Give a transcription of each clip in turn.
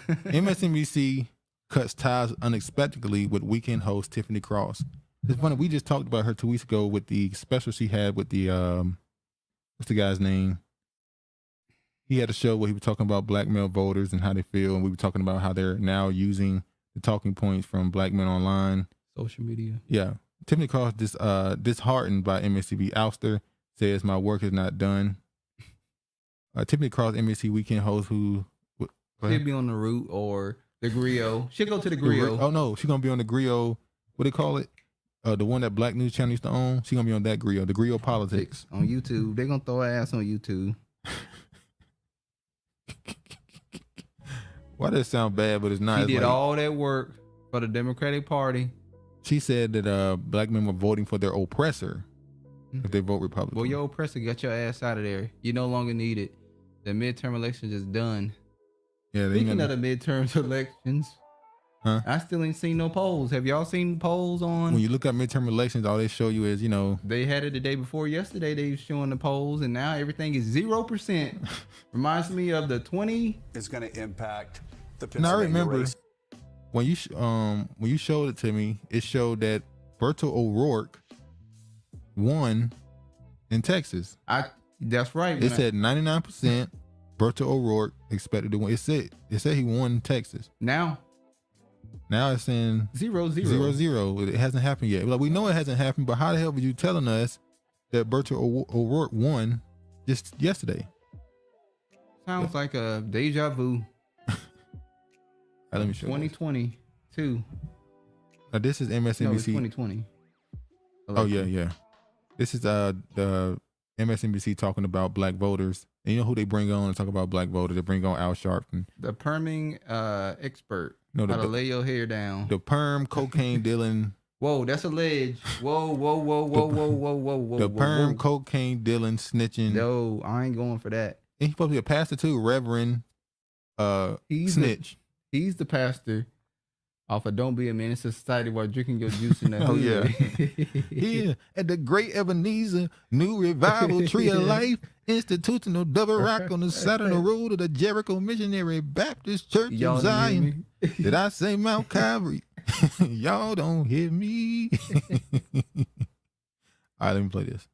MSNBC cuts ties unexpectedly with weekend host Tiffany Cross. It's funny, we just talked about her 2 weeks ago with the special she had with the what's the guy's name? He had a show where he was talking about black male voters and how they feel, and we were talking about how they're now using the talking points from black men online. Social media. Yeah. Tiffany Cross disheartened by MSNBC ouster, says my work is not done. Tiffany Cross, MSNBC weekend host who She'll be on the route or the griot. She'll go to the griot. Oh no, she's gonna be on the griot. What do they call it? The one that Black News Channel used to own. She's gonna be on that griot, the griot politics on YouTube. They're gonna throw her ass on YouTube. Why does it sound bad? But it's not. She did all that work for the Democratic Party. She said that black men were voting for their oppressor if they vote Republican. Well, your oppressor got your ass out of there. You no longer need it. The midterm elections is done. Yeah. Speaking of the midterm elections, huh? I still ain't seen no polls. Have y'all seen polls on? When you look at midterm elections, all they show you is, they had it the day before yesterday. They were showing the polls, and now everything is 0%. Reminds me of the 20. Is going to impact the Now I Pennsylvania remember race. when you showed it to me, it showed that Beto O'Rourke won in Texas. That's right. It said 99% Beto O'Rourke expected to win. It said he won in Texas. Now it's saying 0-0. It hasn't happened yet. Like, we know it hasn't happened, but how the hell were you telling us that Beto O'Rourke won just yesterday? Sounds like a deja vu. Let me show 2022. This is MSNBC. No, it's 2020. Oh yeah. This is the MSNBC talking about black voters. And you know who they bring on to talk about black voters? They bring on Al Sharpton, the perming expert. No, how to lay your hair down. The perm cocaine dealing. Whoa, that's alleged. Whoa. The perm cocaine dealing snitching. No, I ain't going for that. And he's supposed to be a pastor too, Reverend Snitch. He's the pastor off of Don't Be a Menace to Society while drinking your juice in the Oh, hood. Yeah. At the Great Ebenezer New Revival Tree of Life Institutional Double Rock on the side of the road of the Jericho Missionary Baptist Church of Zion. Did I say Mount Calvary? Y'all don't hear me. All right, let me play this.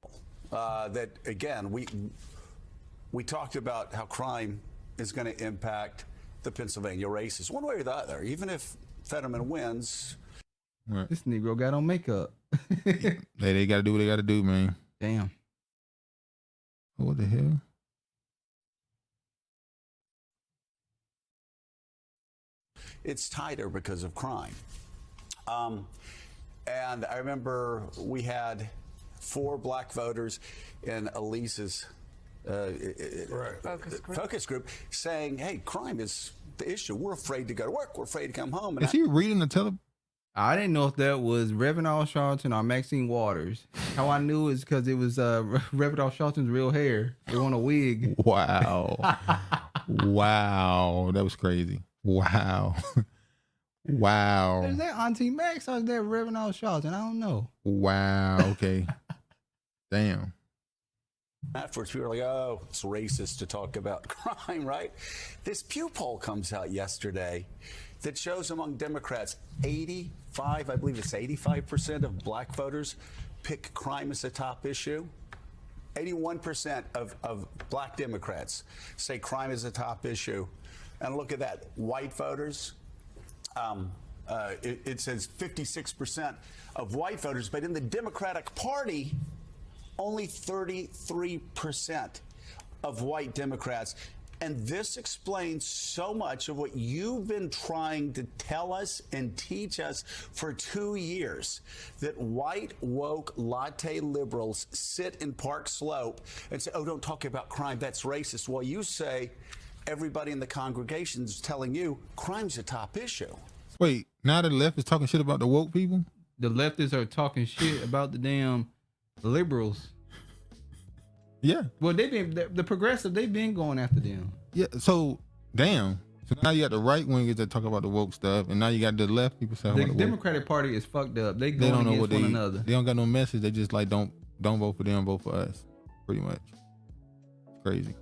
That again, we talked about how crime is going to impact the Pennsylvania races one way or the other. Even if Fetterman wins, right. This Negro got on makeup. They got to do what they got to do, man. Damn. What the hell? it's tighter because of crime. And I remember we had 4 black voters in Elise's focus group saying, hey, crime is the issue. We're afraid to go to work. We're afraid to come home. And is he reading the tele? I didn't know if that was Reverend Al Sharpton or Maxine Waters. How I knew is because it was Reverend Al Sharpton's real hair. They want a wig. Wow. Wow. That was crazy. Wow. Wow. Is that Auntie Max or is that Reverend Al Sharpton? I don't know. Wow. Okay. Damn. Afterwards, people are like, oh, it's racist to talk about crime, right? This Pew poll comes out yesterday that shows among Democrats, 85, I believe it's 85% of black voters pick crime as a top issue. 81% of black Democrats say crime is a top issue. And look at that, white voters, it says 56% of white voters, but in the Democratic Party, only 33% of white Democrats. And this explains so much of what you've been trying to tell us and teach us for 2 years, that white woke latte liberals sit in Park Slope and say, oh, don't talk about crime, that's racist. Well, you say everybody in the congregation is telling you crime's a top issue. Wait, now the left is talking shit about the woke people? The leftists are talking shit about the damn liberals. Yeah. Well, they've been the progressive. They've been going after them. Yeah. So damn. So now you got the right wingers that talk about the woke stuff, and now you got the left people saying the Democratic Party is fucked up. They don't know what one another. They don't got no message. They just like don't vote for them, vote for us. Pretty much. It's crazy.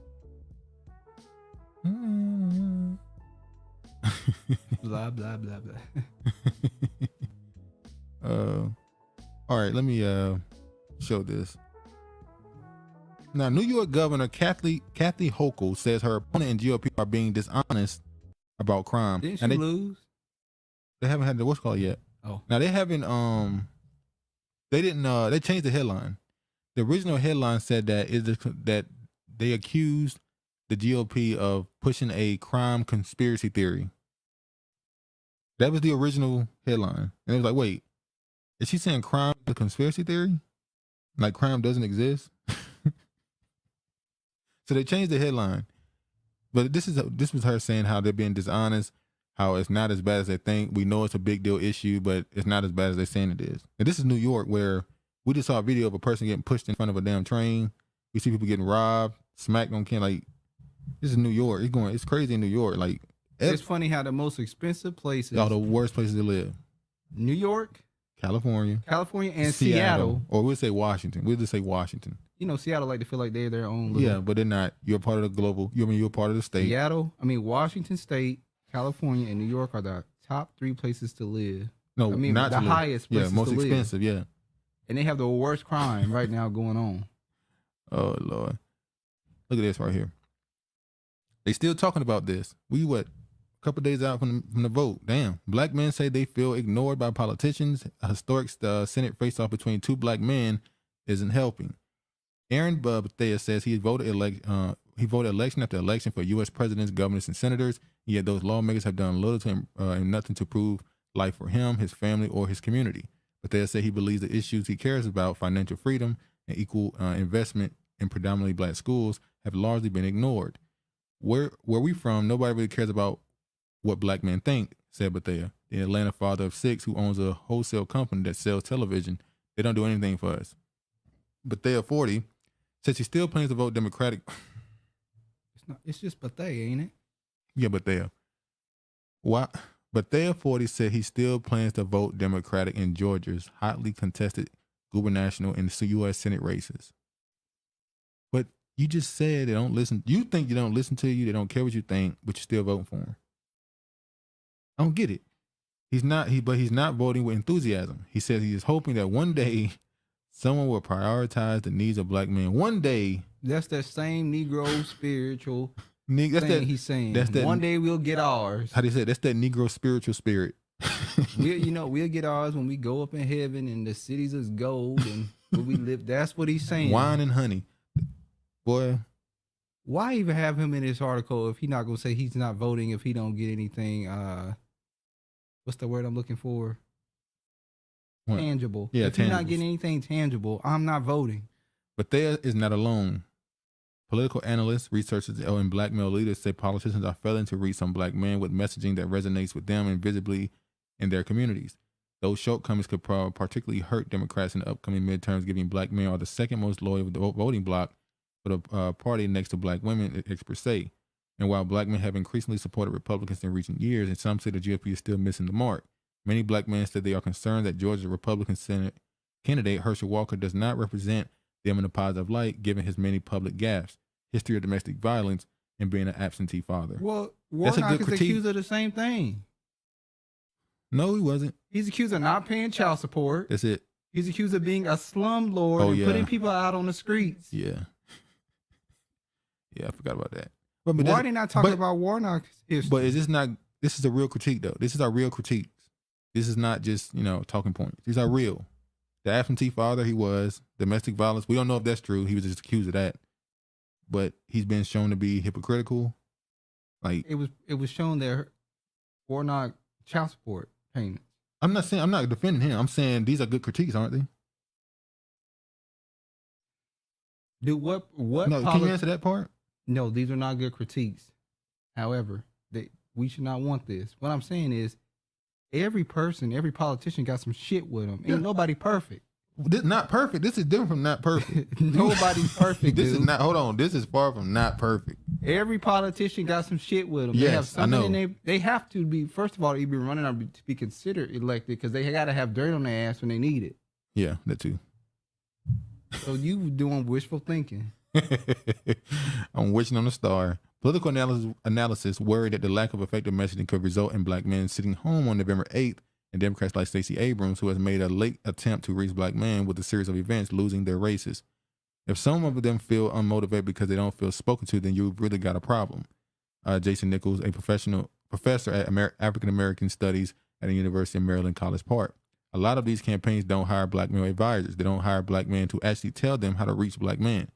Blah blah blah blah. All right, let me show this. Now, New York Governor Kathy Hochul says her opponent in GOP are being dishonest about crime. Didn't she and lose? They haven't had the what's called yet. Oh, Now they haven't. They didn't. They changed the headline. The original headline said that that they accused the GOP of pushing a crime conspiracy theory. That was the original headline, and it was like, wait, is she saying crime is a conspiracy theory? Like crime doesn't exist? So they changed the headline, but this was her saying how they're being dishonest, how it's not as bad as they think. We know it's a big deal issue, but it's not as bad as they're saying it is. And this is New York, where we just saw a video of a person getting pushed in front of a damn train. We see people getting robbed, smacked on can. Like, this is New York. It's crazy in New York. Like, it's funny how the most expensive places are the worst places to live. New York, California, and Seattle. Or we'll say Washington. We'll just say Washington. You know, Seattle like to feel like they're their own. Yeah, but they're not. You're part of the global. You're part of the state. Washington State, California, and New York are the top 3 places to live. No, not the highest places most to expensive. live. Yeah, and they have the worst crime right now going on. Oh Lord, look at this right here. They still talking about this. We a couple days out from the vote. Damn, black men say they feel ignored by politicians. A historic Senate face-off between 2 black men isn't helping. Aaron Bethea says he voted election after election for U.S. presidents, governors, and senators. Yet those lawmakers have done little to and nothing to prove life for him, his family, or his community. Bethea said he believes the issues he cares about, financial freedom and equal investment in predominantly black schools, have largely been ignored. Where we from, nobody really cares about what black men think, said Bethea, the Atlanta father of 6 who owns a wholesale company that sells television. They don't do anything for us. Bethea, 40, says she still plans to vote Democratic. It's just Bethea, ain't it? Yeah, Bethea. Why? Bethea, 40, said he still plans to vote Democratic in Georgia's hotly contested gubernatorial and U.S. Senate races. But you just said they don't listen. You think they don't listen to you. They don't care what you think, but you're still voting for him. I don't get it. He's not voting with enthusiasm. He says he is hoping that one day someone will prioritize the needs of black men. One day. That's that same Negro spiritual that's thing he's saying. That's that, one day we'll get ours. How do you say it? That's that Negro spiritual spirit. We'll get ours when we go up in heaven and the cities is gold and where we live. That's what he's saying. Wine and honey. Boy. Why even have him in this article if he's not going to say he's not voting if he don't get anything, what's the word I'm looking for? What? Tangible. Yeah, if you're not getting anything tangible, I'm not voting. But there is not alone. Political analysts, researchers, and black male leaders say politicians are failing to reach some black men with messaging that resonates with them and visibly in their communities. Those shortcomings could particularly hurt Democrats in the upcoming midterms, giving black men are the second most loyal voting bloc for the party next to black women, experts say. And while black men have increasingly supported Republicans in recent years, and some say the GOP is still missing the mark, many black men said they are concerned that Georgia's Republican Senate candidate Herschel Walker does not represent them in a positive light, given his many public gaffes, history of domestic violence, and being an absentee father. Well, Warnock is accused of the same thing. No, he wasn't. He's accused of not paying child support. That's it. He's accused of being a slumlord and putting people out on the streets. Yeah. Yeah, I forgot about that. But why are they not talking about Warnock's history? But is this is a real critique, though. This is our real critiques. This is not just, talking points. These are real. The absentee father, he was. Domestic violence, we don't know if that's true. He was just accused of that. But he's been shown to be hypocritical. Like it was shown that Warnock child support payments. I'm not defending him. I'm saying these are good critiques, aren't they? Dude, what? No, can you answer that part? No, these are not good critiques. However, we should not want this. What I'm saying is, every politician got some shit with them. Ain't nobody perfect. This not perfect. This is different from not perfect. Nobody's perfect. This is not. Hold on. This is far from not perfect. Every politician got some shit with them. Yes, they have something I know. They have to be. First of all, they be running to be considered elected because they got to have dirt on their ass when they need it. Yeah, that too. So you doing wishful thinking. I'm wishing on a star. Political analysis worried that the lack of effective messaging could result in black men sitting home on November 8th and Democrats like Stacey Abrams, who has made a late attempt to reach black men with a series of events, losing their races. If some of them feel unmotivated because they don't feel spoken to, then you've really got a problem. Jason Nichols, a professor at African American Studies at the University of Maryland, College Park. A lot of these campaigns don't hire black male advisors. They don't hire black men to actually tell them how to reach black men.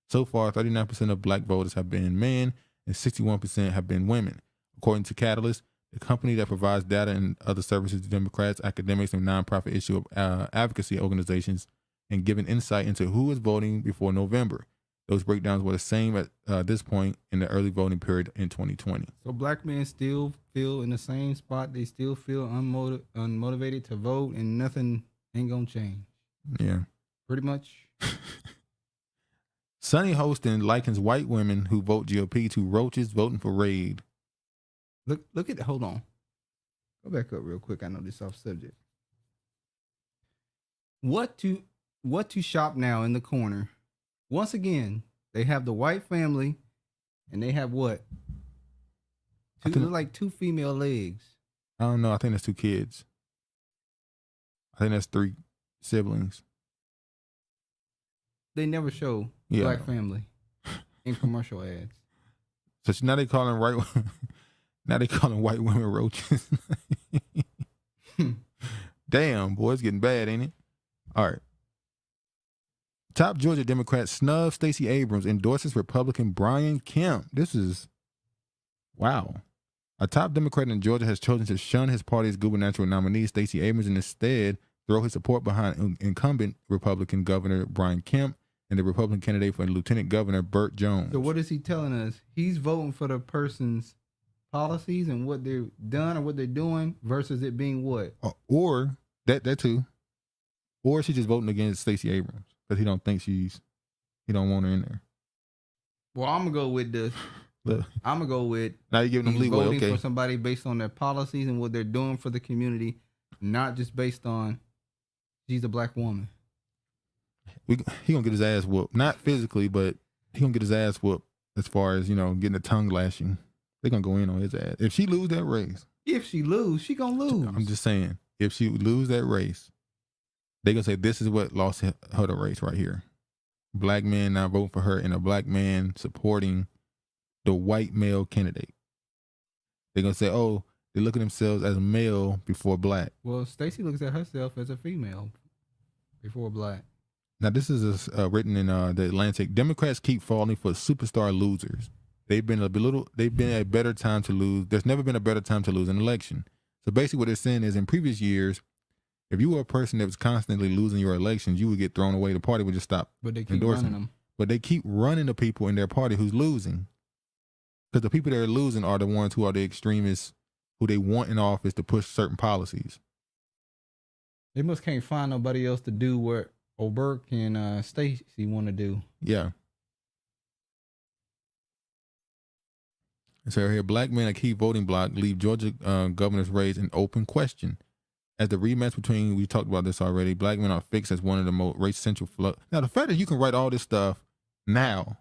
So far, 39% of black voters have been men and 61% have been women. According to Catalyst, the company that provides data and other services to Democrats, academics, and nonprofit issue advocacy organizations, and giving insight into who is voting before November. Those breakdowns were the same at this point in the early voting period in 2020. So black men still feel in the same spot. They still feel unmotivated to vote, and nothing ain't gonna change. Yeah. Pretty much. Sonny Hostin likens white women who vote GOP to roaches voting for Raid. Look at it. Hold on. Go back up real quick. I know this off subject. What to shop now in the corner? Once again, they have the white family, and they have what? Like two female legs. I don't know. I think that's 2 kids. I think that's 3 siblings. They never show black family in commercial ads. So now they calling white women roaches. Damn, boy, it's getting bad, ain't it? All right. Top Georgia Democrat snubs Stacey Abrams, endorses Republican Brian Kemp. This is, wow. A top Democrat in Georgia has chosen to shun his party's gubernatorial nominee, Stacey Abrams, and instead throw his support behind incumbent Republican Governor Brian Kemp and the Republican candidate for Lieutenant Governor Burt Jones. So what is he telling us? He's voting for the person's policies and what they've done or what they're doing versus it being what? Or that too. Or she's just voting against Stacey Abrams because he don't want her in there. Well, I'm gonna go with this. Look, I'm gonna go with now you're giving them leeway. Voting Okay, for somebody based on their policies and what they're doing for the community, not just based on she's a black woman. he gonna get his ass whooped, not physically, but he gonna get his ass whooped as far as getting the tongue lashing. They're gonna go in on his ass if she lose that race. If she lose, she gonna lose. I'm just saying, if she lose that race, they gonna say this is what lost her the race right here. Black men not voting for her and a black man supporting the white male candidate. They're gonna say, oh, they look at themselves as male before black. Well, Stacey looks at herself as a female before black. Now this is written in the Atlantic. Democrats keep falling for superstar losers. They've been a better time to lose. There's never been a better time to lose an election. So basically what they're saying is in previous years, if you were a person that was constantly losing your elections, you would get thrown away. The party would just stop But they keep endorsing running them. But they keep running the people in their party who's losing. Because the people that are losing are the ones who are the extremists who they want in office to push certain policies. They must can't find nobody else to do what O'Burke and Stacey want to do. Yeah. So here, black men, a key voting bloc, leave Georgia governor's race an open question. As the rematch between, we talked about this already, black men are fixed as one of the most race central flow. Now, the fact that you can write all this stuff now,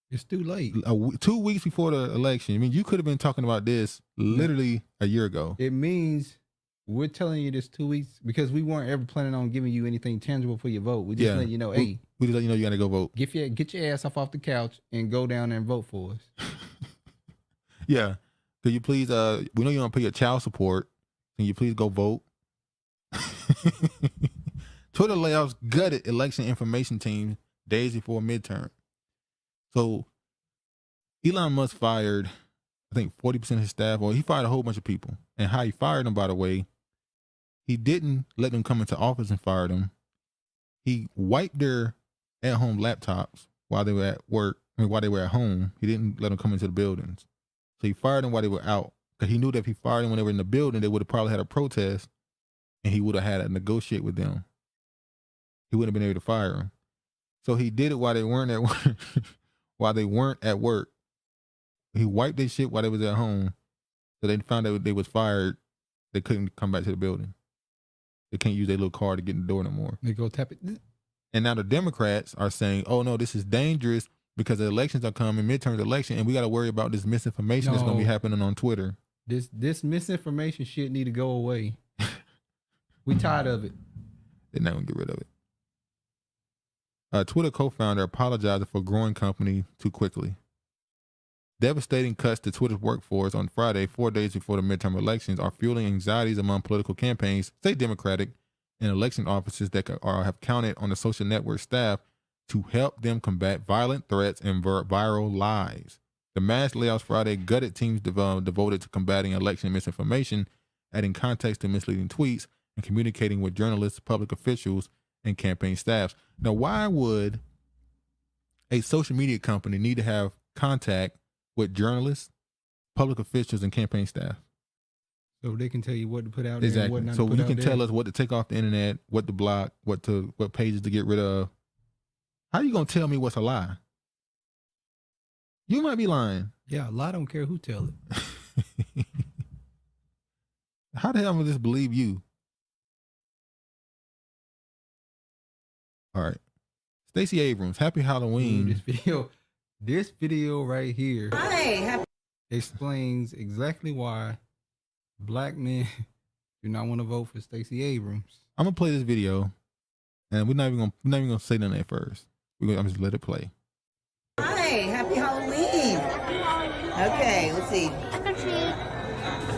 it's too late. 2 weeks before the election, I mean, you could have been talking about this literally a year ago. It means we're telling you this 2 weeks because we weren't ever planning on giving you anything tangible for your vote. We just let you know, hey, we just let you know you got to go vote. Get your ass off the couch and go down there and vote for us. Yeah. Could you please, we know you don't pay your child support. Can you please go vote? Twitter layoffs gutted election information team days before midterm. So Elon Musk fired, I think 40% of his staff, or he fired a whole bunch of people. And how he fired them, by the way, he didn't let them come into office and fire them. He wiped their at-home laptops while they were at work, while they were at home. He didn't let them come into the buildings. So he fired them while they were out. Because he knew that if he fired them when they were in the building, they would have probably had a protest and he would have had to negotiate with them. He wouldn't have been able to fire them. So he did it while they weren't at work. While they weren't at work. He wiped their shit while they was at home. So they found out they was fired. They couldn't come back to the building. They can't use their little card to get in the door no more. They go tap it. And now the Democrats are saying, oh no, this is dangerous because the elections are coming, midterms election, and we got to worry about this misinformation that's going to be happening on Twitter. This misinformation shit need to go away. We tired of it. They're not going to get rid of it. Twitter co-founder apologized for growing company too quickly. Devastating cuts to Twitter's workforce on Friday, 4 days before the midterm elections, are fueling anxieties among political campaigns, state Democratic, and election offices that have counted on the social network staff to help them combat violent threats and viral lies. The mass layoffs Friday gutted teams devoted to combating election misinformation, adding context to misleading tweets, and communicating with journalists, public officials, and campaign staffs. Now, why would a social media company need to have contact with journalists, public officials, and campaign staff? So they can tell you what to put out there and what not So to put you out can there. tell us what to take off the internet, what to block, what pages to get rid of. How you gonna tell me what's a lie? You might be lying. Yeah, a lot don't care who tell it. How the hell am I just believe you? All right. Stacey Abrams, happy Halloween. Ooh, this video right here Hi. explains exactly why black men do not want to vote for Stacey Abrams. I'm gonna play this video, and we're not even gonna say nothing at first. I'm just let it play. Hi. Happy Halloween. Okay, let's see.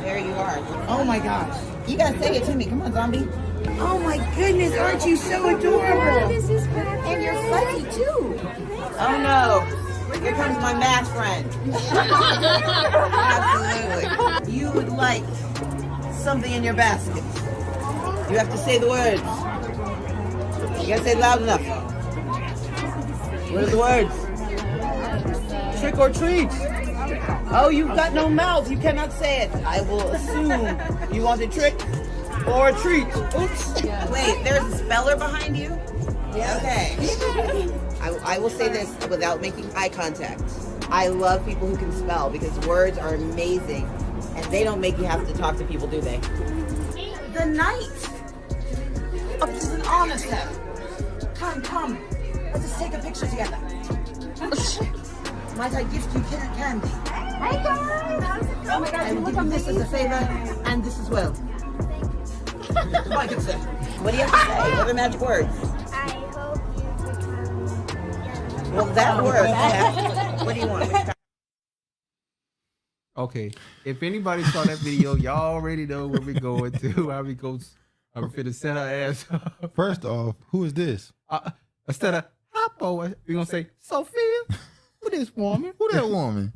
There you are. Oh my gosh. You gotta say it to me. Come on, zombie. Oh my goodness, aren't you so adorable? This is perfect. And you're fuzzy too. Oh no. Here comes my math friend. Absolutely. You would like something in your basket. You have to say the words. You gotta say it loud enough. What are the words? Trick or treat. Oh, you've got no mouth. You cannot say it. I will assume you want a trick or a treat. Oops. Wait, there's a speller behind you? Yeah. Okay. I will say this without making eye contact. I love people who can spell because words are amazing and they don't make you have to talk to people, do they? The night up to an honor set. Come. Let's just take a picture together. Might I gift you candy? Hey guys! Oh my gosh, I you will look give you this as amazing. a favor and this as well. My good sir. What do you have to say? What are the magic words? I hope you become... Well, that works. Yeah. What do you want? Okay, if anybody saw that video, y'all already know where we going to. How we go? I'm finna set her ass up. First off, who is this? Instead of Hoppo, we're gonna say Sophia. Who this woman? Who that woman?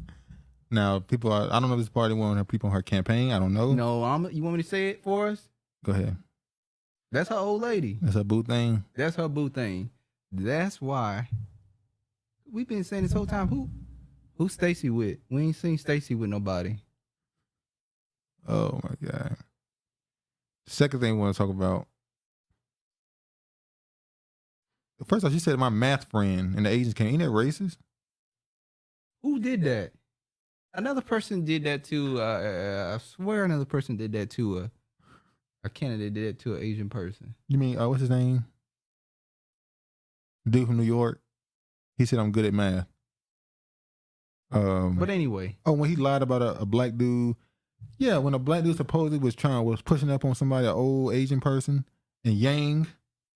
Now, I don't know if this party want her people on her campaign. I don't know. No, you want me to say it for us? Go ahead. That's her old lady. That's a boo thing. That's her boo thing. That's why we've been saying this whole time. Who Stacey with? We ain't seen Stacey with nobody. Oh my God. Second thing we want to talk about. First off, she said my math friend and the agents came. Ain't that racist? Who did that? Another person did that to. I swear, another person did that to a candidate did that to an Asian person. You mean what's his name? Dude from New York. He said I'm good at math. But anyway. Oh, when he lied about a black dude. Yeah, when a black dude supposedly was pushing up on somebody, an old Asian person, and Yang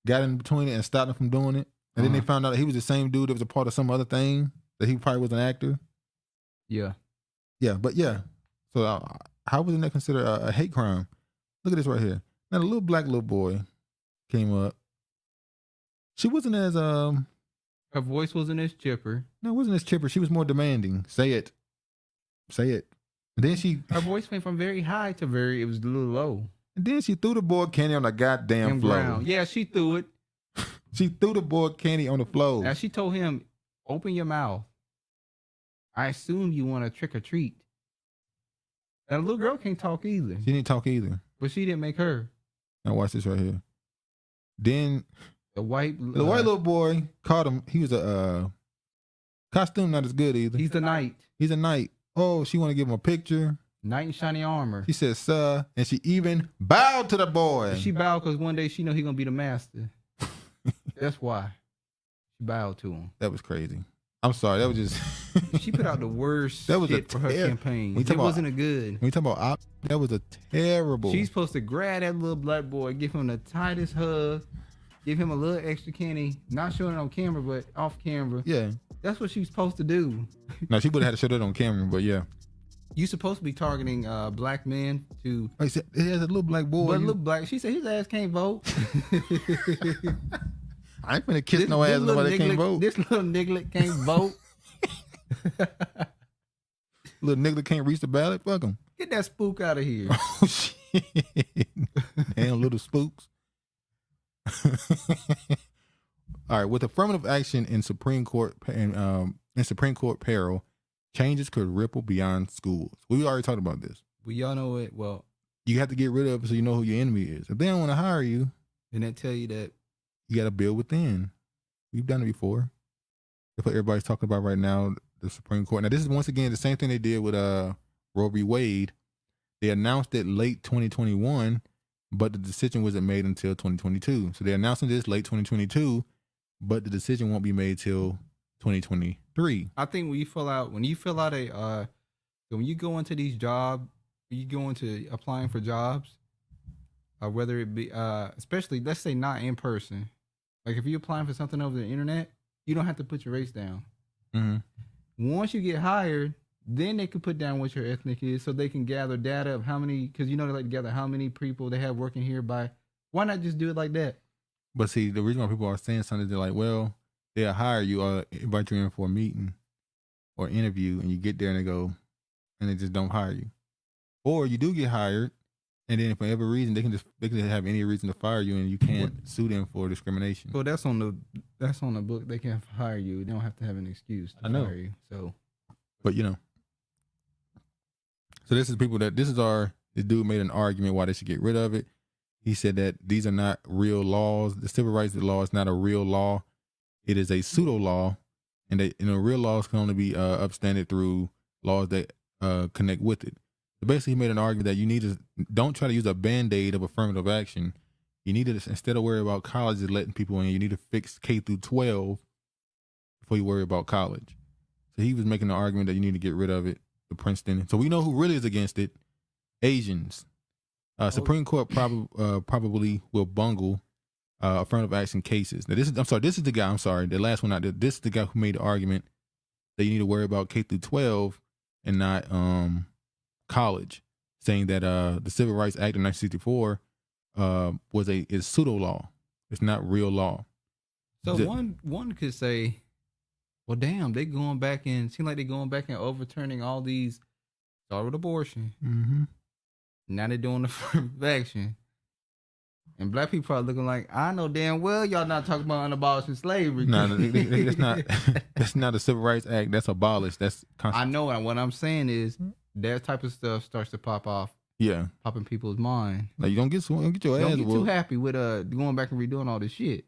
got in between it and stopped him from doing it. And then they found out that he was the same dude that was a part of some other thing, that he probably was an actor. Yeah. Yeah, but yeah. So how wasn't that considered a hate crime? Look at this right here. Now the little boy came up. She wasn't as Her voice wasn't as chipper. no, it wasn't as chipper. She was more demanding. Say it. And then Her voice went from very high to it was a little low. And then she threw the boy candy on the goddamn And floor. brown. Yeah, she threw it. She threw the boy candy on the floor. Now she told him, "Open your mouth. I assume you want a trick or treat." And the little girl can't talk either, She didn't talk either. but she didn't make her. Now watch this right here. Then The white little boy caught him. He was a costume not as good either. He's the knight. He's a knight. Oh, she want to give him a picture. Knight in shiny armor. She said, "Sir," and she even bowed to the boy. She bowed because one day she know he gonna be the master. That's why she bowed to him. That was crazy. I'm sorry. That was just. She put out the worst That was shit for her campaign. When you talk It about- wasn't a good. When you talk about that was a terrible. She's supposed to grab that little black boy, give him the tightest hug, give him a little extra candy, not showing it on camera, but off camera. Yeah. That's what she's supposed to do. No, she would have had to show that on camera, but yeah. You supposed to be targeting black men to. Like I said, it has a little black boy. But look black. She said his ass can't vote. I ain't finna kiss no ass nobody that can't vote. This little niglet can't vote. Little nigga that can't reach the ballot. Fuck him. Get that spook out of here. Oh shit! Damn little spooks. All right, with affirmative action in Supreme Court peril, changes could ripple beyond schools. We already talked about this. Well, y'all know it. Well, You have to get rid of it so you know who your enemy is. If they don't want to hire you, and they tell you that you got to build within. We've done it before. That's what everybody's talking about right now. The Supreme Court. Now, this is once again the same thing they did with Roe v. Wade. They announced it late 2021, but the decision wasn't made until 2022. So they're announcing this late 2022, but the decision won't be made till 2023. I think when you fill out when you go into these jobs, when you go into applying for jobs, whether it be especially let's say not in person, like if you're applying for something over the internet, you don't have to put your race down. Mm-hmm. Once you get hired, then they can put down what your ethnic is, so they can gather data of how many, because you know they like to gather how many people they have working here by. Why not just do it like that? But see, the reason why people are saying something is they're like, well, they'll hire you or invite you in for a meeting or interview, and you get there and they go, and they just don't hire you. Or you do get hired, and then for whatever reason, they can have any reason to fire you, and you can't sue them for discrimination. Well, that's on the book. They can hire you. They don't have to have an excuse to hire you. So, but you know, so this dude made an argument why they should get rid of it. He said that these are not real laws. The civil rights law is not a real law. It is a pseudo law, and real laws can only be upstanded through laws that connect with it. So basically, he made an argument that you need to don't try to use a band-aid of affirmative action. You need to, instead of worry about colleges letting people in, you need to fix K through 12 before you worry about college. So he was making the argument that you need to get rid of it, the Princeton. So we know who really is against it: Asians. Supreme Court probably will bungle affirmative action cases. Now this is the guy. I'm sorry, the last one out there. This is the guy who made the argument that you need to worry about K through 12 and not college, saying that the Civil Rights Act of 1964 is pseudo law. It's not real law. So one could say, well, damn, they going back and seem like they're going back and overturning all these. Start with abortion. Mm-hmm. Now they're doing affirmative action. And black people are looking like, I know damn well y'all not talking about unabolishing slavery. No, that's not. That's not a Civil Rights Act. That's abolished. That's I know, and what I'm saying is that type of stuff starts to pop off. Yeah, pop in people's mind. Like you don't get your ass. Don't get too happy with going back and redoing all this shit.